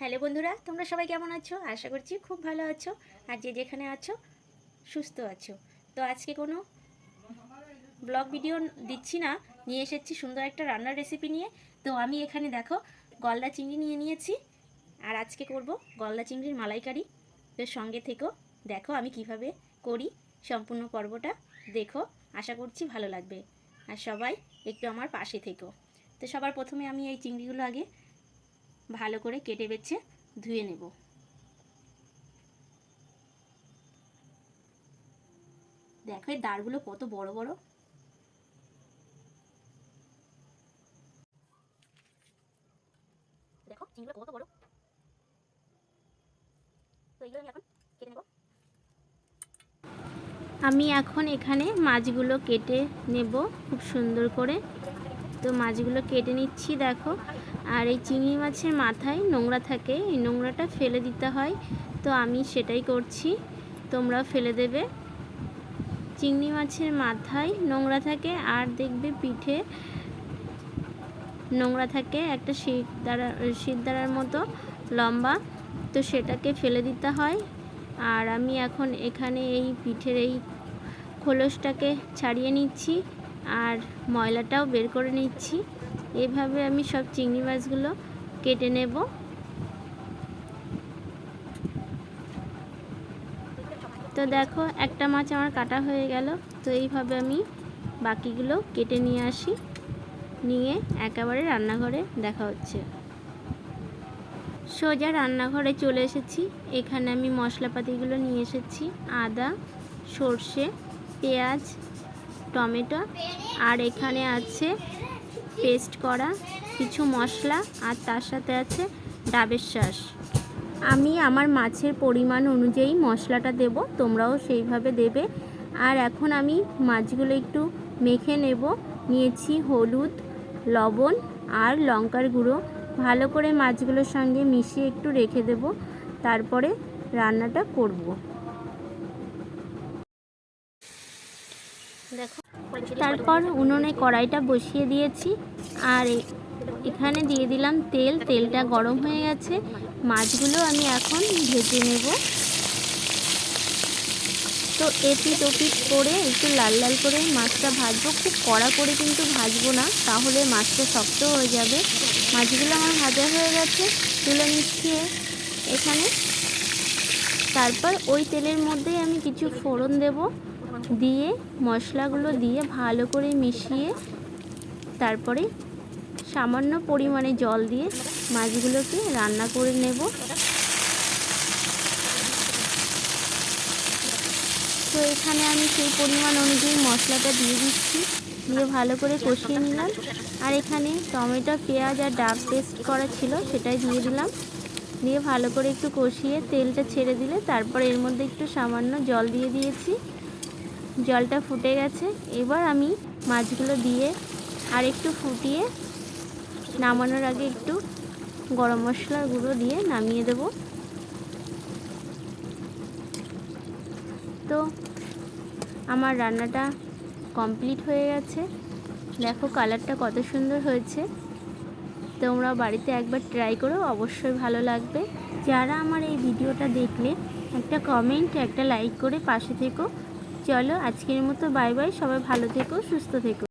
Hello বন্ধুরা, তোমরা সবাই কেমন আছো? আশা করছি খুব ভালো আছো আর যে যেখানে আছো সুস্থ আছো। তো আজকে কোনো ব্লগ ভিডিও দিচ্ছি না, নিয়ে এসেছি সুন্দর একটা রান্নার রেসিপি নিয়ে। তো আমি এখানে দেখো গলদা চিংড়ি নিয়ে নিয়েছি আর আজকে করব গলদা চিংড়ির মালাইকারি। তো সঙ্গে থেকো, দেখো আমি কিভাবে করি, সম্পূর্ণ পর্বটা দেখো, আশা করছি ভালো লাগবে। আর সবাই একটু আমার পাশে থেকো। তো সবার প্রথমে আমি এই চিংড়িগুলো আগে ভালো করে কেটে বেছে ধুয়ে নেব। দেখো এই দাঁড়গুলো কত বড় বড়। দেখো চিংড়িগুলো কত বড়। তো এগুলো আমি এখন কেটে নেব। আমি এখন এখানে মাছগুলো কেটে নেব খুব সুন্দর করে। তো মাছগুলো কেটে নিচ্ছি দেখো। আর এই চিংড়ি মাছের মাথায় নোংরা থাকে, এই নোংরাটা ফেলে দিতে হয়। তো আমি সেটাই করছি, তোমরাও ফেলে দেবে। চিংড়ি মাছের মাথায় নোংরা থাকে আর দেখবে পিঠে নোংরা থাকে একটা শিরদাঁড়ার মতো লম্বা, তো সেটাকে ফেলে দিতে হয়। আর আমি এখন এখানে এই পিঠের এই খোলসটাকে ছাড়িয়ে নিচ্ছি আর ময়লাটাও বের করে নিচ্ছি। এভাবে আমি সব চিংড়ি মাছগুলো কেটে নেব। তো দেখো একটা মাছ আমার কাটা হয়ে গেল। তো এইভাবে আমি বাকিগুলো কেটে নিয়ে আসি, নিয়ে একেবারে রান্নাঘরে দেখা হচ্ছে। সোজা রান্নাঘরে চলে এসেছি। এখানে আমি মশলাপাতিগুলো নিয়ে এসেছি, আদা, সর্ষে, পেঁয়াজ, টমেটো, আর এখানে আছে পেস্ট করা কিছু মশলা, আর তার সাথে আছে ডাবের শাঁস। আমি আমার মাছের পরিমাণ অনুযায়ী মশলাটা দেব, তোমরাও সেইভাবে দেবে। আর এখন আমি মাছগুলো একটু মেখে নেব। নিয়েছি হলুদ, লবণ আর লঙ্কার গুঁড়ো। ভালো করে মাছগুলোর সঙ্গে মিশিয়ে একটু রেখে দেব, তারপরে রান্নাটা করব। দেখো তারপর উনুনে কড়াইটা বসিয়ে দিয়েছি আর এখানে দিয়ে দিলাম তেল। তেলটা গরম হয়ে গেছে, মাছগুলো আমি এখন ভেজে নেব। তো এপিট ওপিট করে একটু লাল লাল করে মাছটা ভাজবো, খুব কড়া করে কিন্তু ভাজবো না, তাহলে মাছটা শক্ত হয়ে যাবে। মাছগুলো আমার ভাজা হয়ে গেছে, তুলে নিচ্ছি এখানে। তারপর ওই তেলের মধ্যেই আমি কিছু ফোড়ন দেব, দিয়ে মশলাগুলো দিয়ে ভালো করে মিশিয়ে তারপরে সামান্য পরিমাণে জল দিয়ে মাছগুলোকে রান্না করে নেব। তো এখানে আমি সেই পরিমাণ অনুযায়ী মশলাটা দিয়ে দিচ্ছি, দিয়ে ভালো করে কষিয়ে নিলাম। আর এখানে টমেটো, পেঁয়াজ আর ডাব পেস্ট করা ছিল সেটাই দিয়ে দিলাম, দিয়ে ভালো করে একটু কষিয়ে তেলটা ছেড়ে দিলে তারপর এর মধ্যে একটু সামান্য জল দিয়ে দিয়েছি। জলটা ফুটে গেছে, এবার আমি মাছগুলো দিয়ে আর একটু ফুটিয়ে নামানোর আগে একটু গরম মশলার গুঁড়ো দিয়ে নামিয়ে দেব। তো আমার রান্নাটা কমপ্লিট হয়ে গেছে। দেখো কালারটা কত সুন্দর হয়েছে। তোমরা বাড়িতে একবার ট্রাই করো, অবশ্যই ভালো লাগবে। যারা আমার এই ভিডিওটা দেখলে একটা কমেন্ট, একটা লাইক করে পাশে থেকো। চলো আজকের মতো বাই বাই, সবাই ভালো থেকো, সুস্থ থেকো।